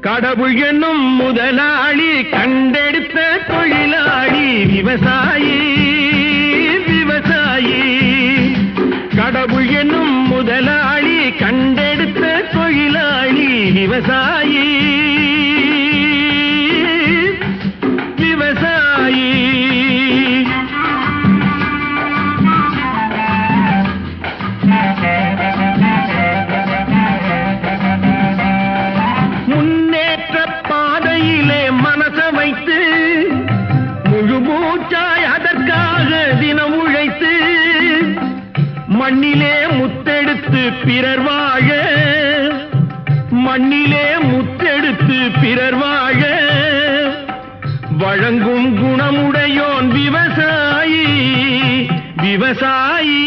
கடவுள் என்னும் முதலாளி கண்டெடுத்த தொழிலாளி விவசாயி விவசாயி. கடவுள் என்னும் முதலாளி கண்டெடுத்த தொழிலாளி விவசாயி விவசாயி. முன்னேற்ற பாதையிலே மனச வைத்து முழு மூச்சாய் அதற்காக தினம் உழைத்து மண்ணிலே முத்தெடுத்து பிறர் வாழ மண்ணிலே முத்தெடுத்து பிறர் வாழ வழங்கும் குணமுடையோன் விவசாயி விவசாயி.